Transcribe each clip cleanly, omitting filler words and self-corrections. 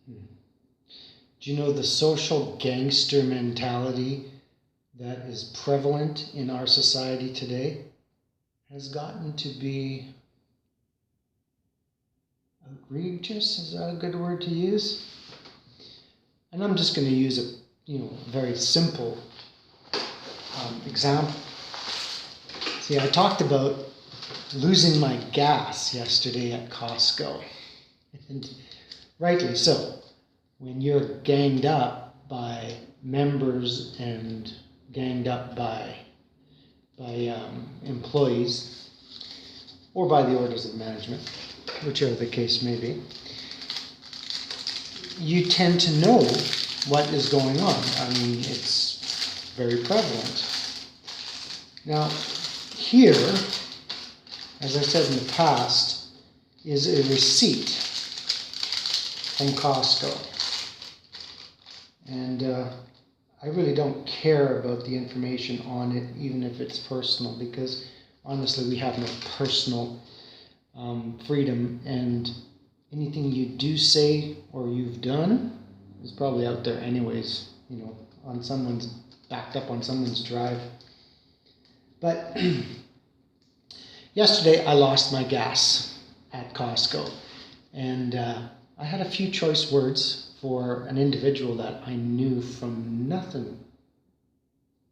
Do you know the social gangster mentality that is prevalent in our society today has gotten to be egregious? Is that a good word to use? And I'm just going to use a very simple example. See, I talked about losing my gas yesterday at Costco, and rightly so. When you're ganged up by members and ganged up by employees or by the orders of management, whichever the case may be, you tend to know what is going on. I mean, it's very prevalent. Now, here, as I said in the past, is a receipt from Costco. And I really don't care about the information on it, even if it's personal, because honestly, we have no personal freedom, and anything you do say or you've done is probably out there anyways, on someone's, backed up on someone's drive. But yesterday I lost my gas at Costco, and I had a few choice words for an individual that I knew from nothing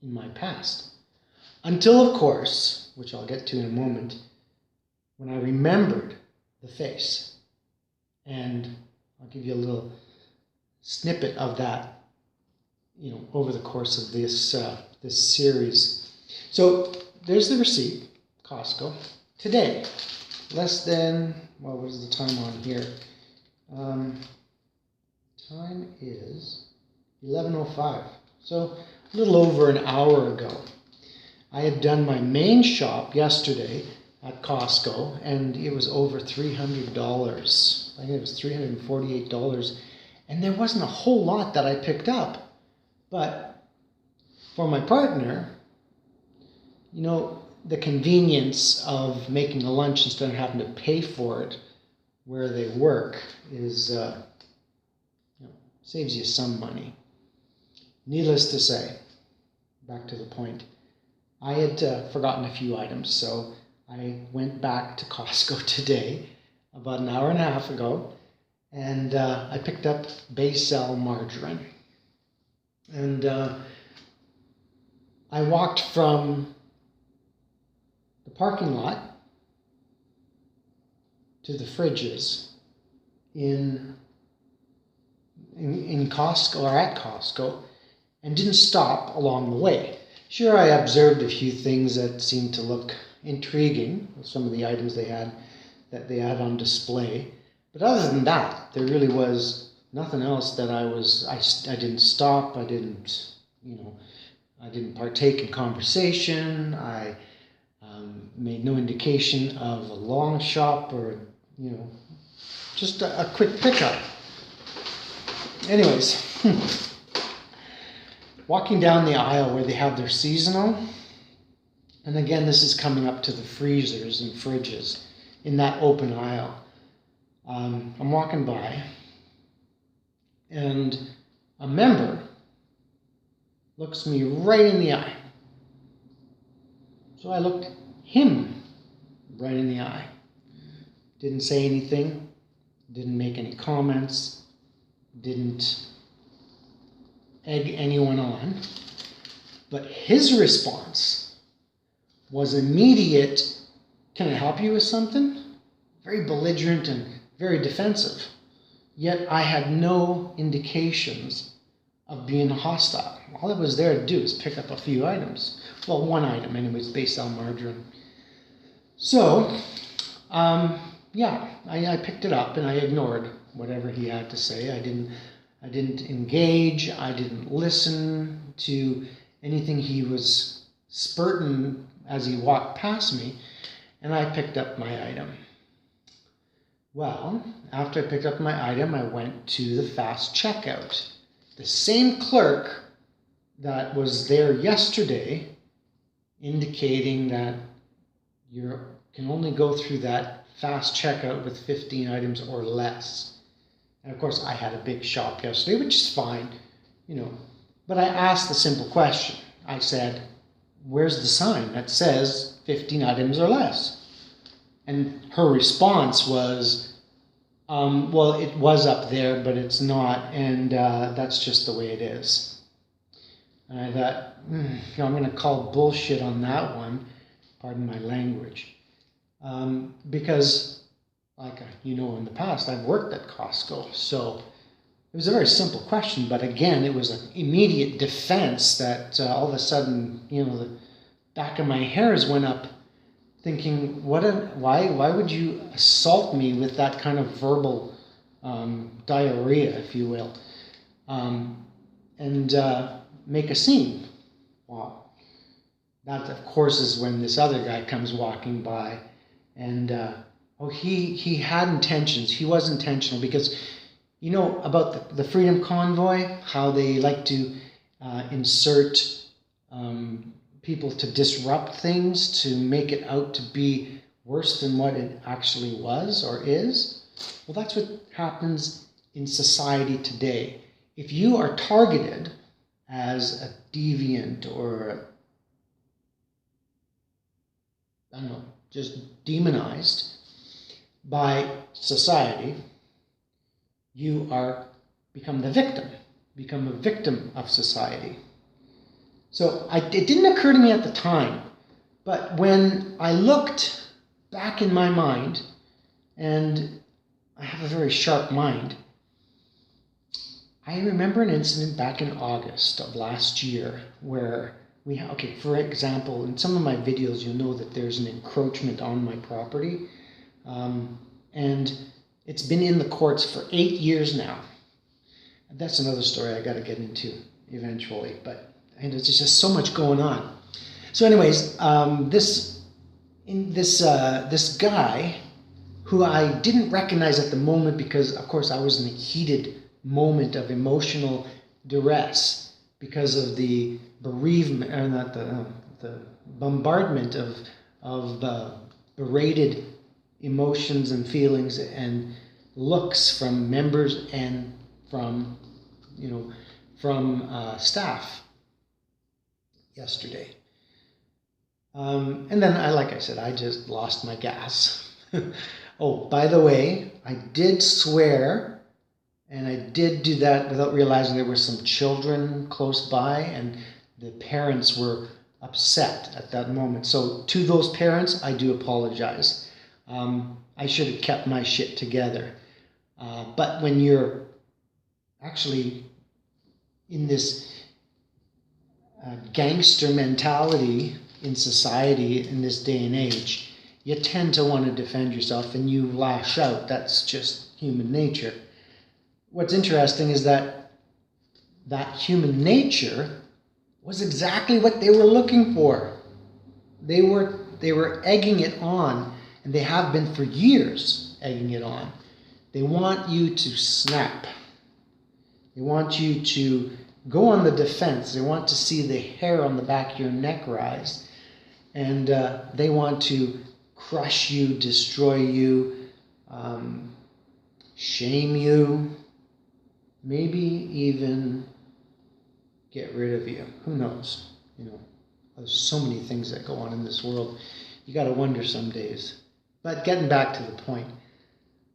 in my past. Until, of course, which I'll get to in a moment, when I remembered the face. And I'll give you a little snippet of that, over the course of this series. So there's the receipt, Costco. Today, less than, what is the time on here? Time is 11:05. So a little over an hour ago. I had done my main shop yesterday at Costco, and it was over $300. I think it was $348, and there wasn't a whole lot that I picked up. But for my partner, the convenience of making a lunch instead of having to pay for it where they work is saves you some money. Needless to say, back to the point, I had forgotten a few items, so I went back to Costco today, about an hour and a half ago, and I picked up Baysell margarine. And I walked from the parking lot to the fridges in Costco, or at Costco, and didn't stop along the way. Sure, I observed a few things that seemed to look intriguing with some of the items they had on display, but other than that, there really was nothing else that I didn't stop. I didn't partake in conversation. I made no indication of a long shop or just a quick pickup. Anyways, walking down the aisle where they have their seasonal, and again, this is coming up to the freezers and fridges in that open aisle. I'm walking by, and a member looks me right in the eye. So I looked him right in the eye. Didn't say anything, didn't make any comments, didn't egg anyone on, but his response was immediate, "Can I help you with something?" Very belligerent and very defensive. Yet I had no indications of being hostile. All I was there to do is pick up a few items. Well, one item anyways, Baysell margarine. So, I picked it up and I ignored whatever he had to say. I didn't engage. I didn't listen to anything he was spurting as he walked past me, and I picked up my item. Well, after I picked up my item, I went to the fast checkout. The same clerk that was there yesterday, indicating that you can only go through that fast checkout with 15 items or less. And of course, I had a big shop yesterday, which is fine, you know. But I asked the simple question. I said, where's the sign that says 15 items or less? And her response was, well, it was up there, but it's not, and that's just the way it is. And I thought, I'm going to call bullshit on that one, pardon my language, because, like you know, in the past, I've worked at Costco, so it was a very simple question, but again, it was an immediate defense that all of a sudden, you know, the back of my hairs went up, thinking, why would you assault me with that kind of verbal diarrhea, if you will, and make a scene? Wow. That, of course, is when this other guy comes walking by, and he had intentions. He was intentional because, you know, about the Freedom Convoy, how they like to insert people to disrupt things, to make it out to be worse than what it actually was or is. Well, that's what happens in society today. If you are targeted as a deviant or, I don't know, just demonized by society, you become the victim, become a victim of society. So it didn't occur to me at the time, but when I looked back in my mind, and I have a very sharp mind, I remember an incident back in August of last year where for example, in some of my videos, you'll know that there's an encroachment on my property, and it's been in the courts for 8 years now. That's another story I got to get into eventually, and there's just so much going on. So anyways, this guy who I didn't recognize at the moment because, of course, I was in a heated moment of emotional duress because of the bereavement, or not the bombardment of berated emotions and feelings and looks from members and from staff yesterday. And then, like I said, I just lost my gas. Oh, by the way, I did swear, and I did do that without realizing there were some children close by, and the parents were upset at that moment. So to those parents, I do apologize. I should have kept my shit together. But when you're actually in this gangster mentality in society in this day and age, you tend to want to defend yourself and you lash out. That's just human nature. What's interesting is that human nature was exactly what they were looking for. They were egging it on, and they have been for years egging it on. They want you to snap. They want you to go on the defense. They want to see the hair on the back of your neck rise. And they want to crush you, destroy you, shame you, maybe even get rid of you. Who knows? You know, there's so many things that go on in this world. You got to wonder some days. But getting back to the point,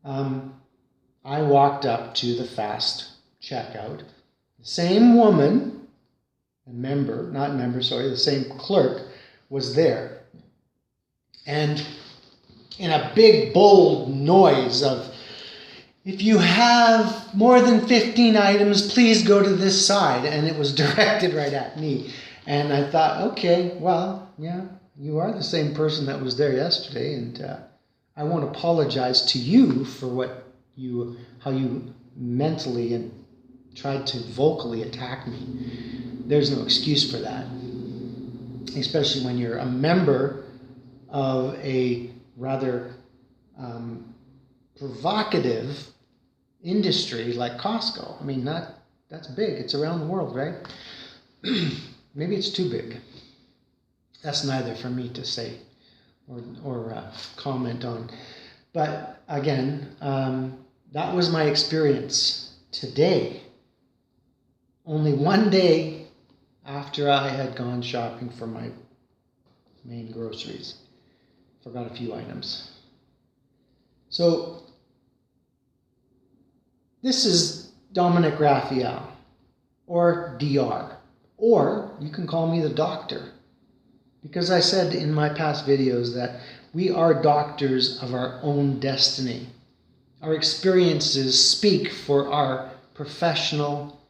I walked up to the fast checkout. The same woman, the same clerk was there. And in a big, bold noise of, if you have more than 15 items, please go to this side. And it was directed right at me. And I thought, okay, well, yeah, you are the same person that was there yesterday. And I won't apologize to you for how you mentally and tried to vocally attack me. There's no excuse for that. Especially when you're a member of a rather provocative industry like Costco. I mean, that's big. It's around the world, right? Maybe it's too big. That's neither for me to say or comment on. But again, That was my experience today. Only one day after I had gone shopping for my main groceries. Forgot a few items. So, this is Dominic Raphael, or DR, or you can call me the doctor. Because I said in my past videos that we are doctors of our own destiny. Our experiences speak for our professional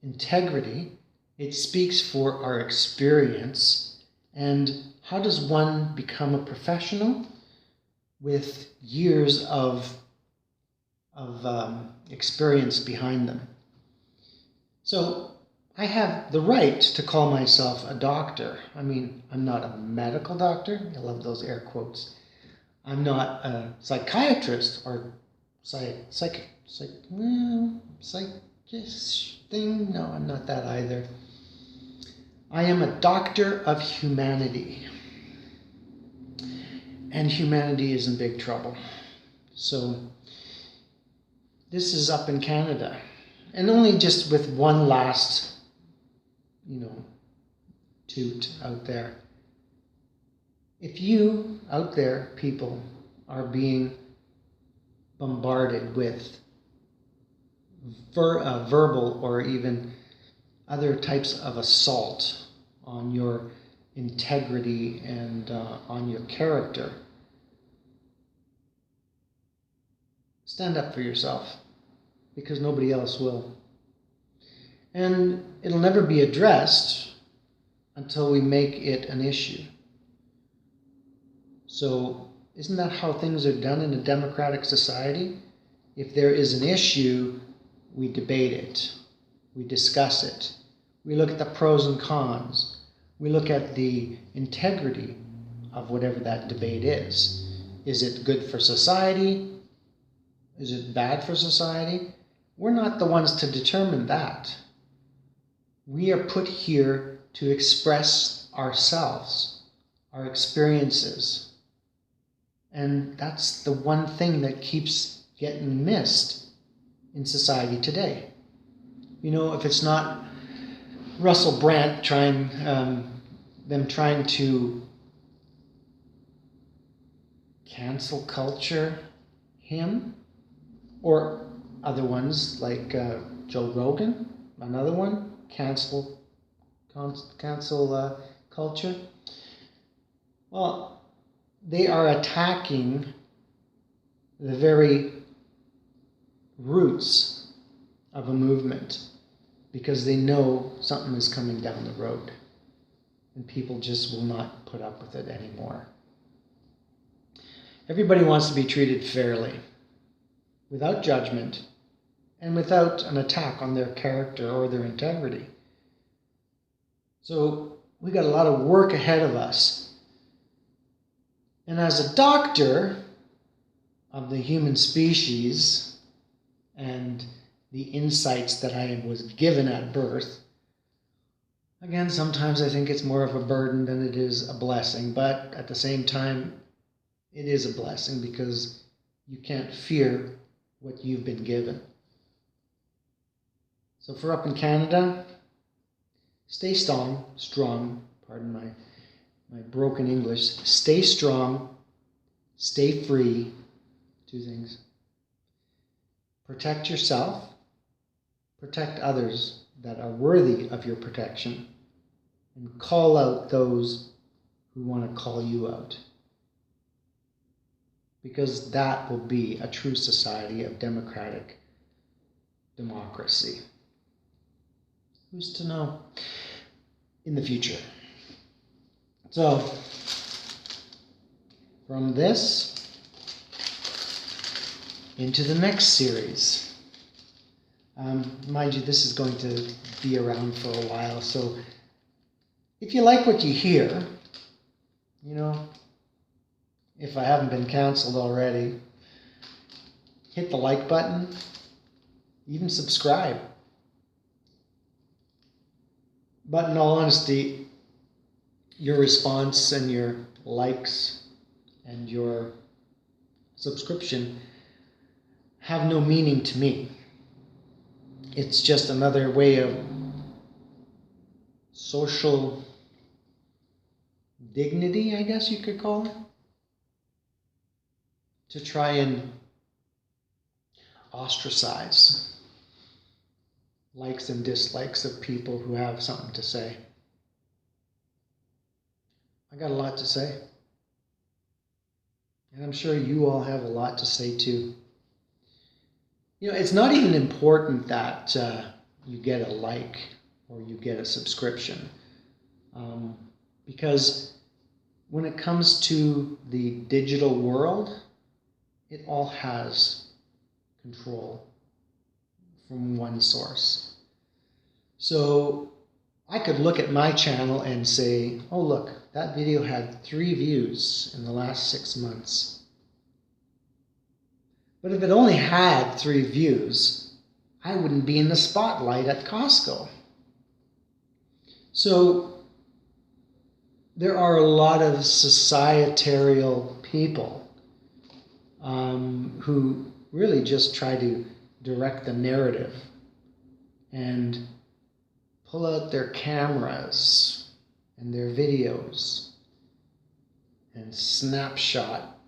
integrity. It speaks for our experience. And how does one become a professional? With years of experience behind them. So I have the right to call myself a doctor. I mean, I'm not a medical doctor. I love those air quotes. I'm not a psychiatrist or psychist thing. No, I'm not that either. I am a doctor of humanity. And humanity is in big trouble. So this is up in Canada. And only just with one last, toot out there. If you out there, people, are being bombarded with verbal or even other types of assault on your integrity and on your character, stand up for yourself, because nobody else will. And it'll never be addressed until we make it an issue. So isn't that how things are done in a democratic society? If there is an issue, we debate it, we discuss it, we look at the pros and cons, we look at the integrity of whatever that debate is. Is it good for society? Is it bad for society? We're not the ones to determine that. We are put here to express ourselves, our experiences. And that's the one thing that keeps getting missed in society today. If it's not Russell Brand trying to cancel culture him, or other ones like Joe Rogan, another one, cancel culture. Well, they are attacking the very roots of a movement because they know something is coming down the road and people just will not put up with it anymore. Everybody wants to be treated fairly, without judgment, and without an attack on their character or their integrity. So we got a lot of work ahead of us. And as a doctor of the human species and the insights that I was given at birth, again, sometimes I think it's more of a burden than it is a blessing, but at the same time, it is a blessing because you can't fear what you've been given. So for up in Canada, stay strong, pardon my broken English, stay strong, stay free, two things. Protect yourself, protect others that are worthy of your protection, and call out those who want to call you out. Because that will be a true society of democratic democracy. Who's to know in the future? So, from this into the next series. Mind you, this is going to be around for a while, so if you like what you hear, if I haven't been canceled already, hit the like button, even subscribe. But in all honesty, your response and your likes and your subscription have no meaning to me. It's just another way of social dignity, I guess you could call it, to try and ostracize likes and dislikes of people who have something to say. I got a lot to say. And I'm sure you all have a lot to say too. You know, it's not even important that you get a like or you get a subscription. Because when it comes to the digital world, it all has control from one source. So I could look at my channel and say, oh look, that video had 3 views in the last 6 months. But if it only had 3 views, I wouldn't be in the spotlight at Costco. So there are a lot of societal people who really just try to direct the narrative and pull out their cameras and their videos and snapshot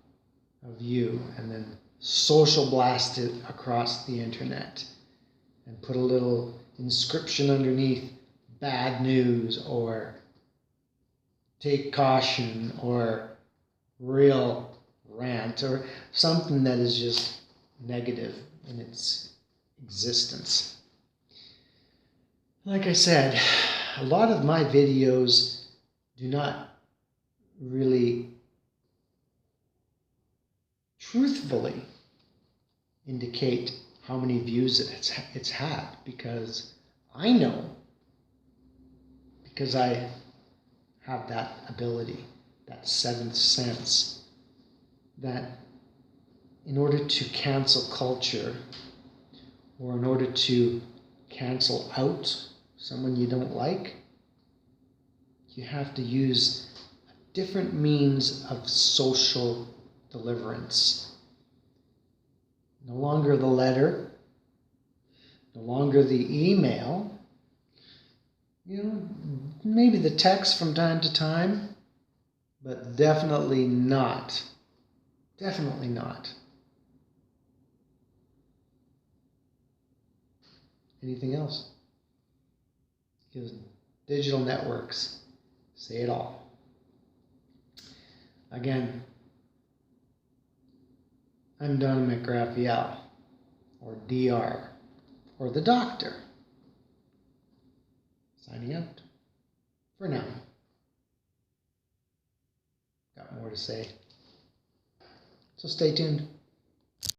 of you and then social blast it across the internet and put a little inscription underneath, bad news or take caution or real rant or something that is just negative in its existence. Like I said, a lot of my videos do not really truthfully indicate how many views it's had, because I know, because I have that ability, that 7th sense, that in order to cancel culture or in order to cancel out someone you don't like, you have to use a different means of social deliverance. No longer the letter, no longer the email, you know, maybe the text from time to time, but definitely not. Definitely not. Anything else? Because digital networks say it all. Again, I'm Don McGraphiel, or DR, or the Doctor. Signing out for now. Got more to say, so stay tuned.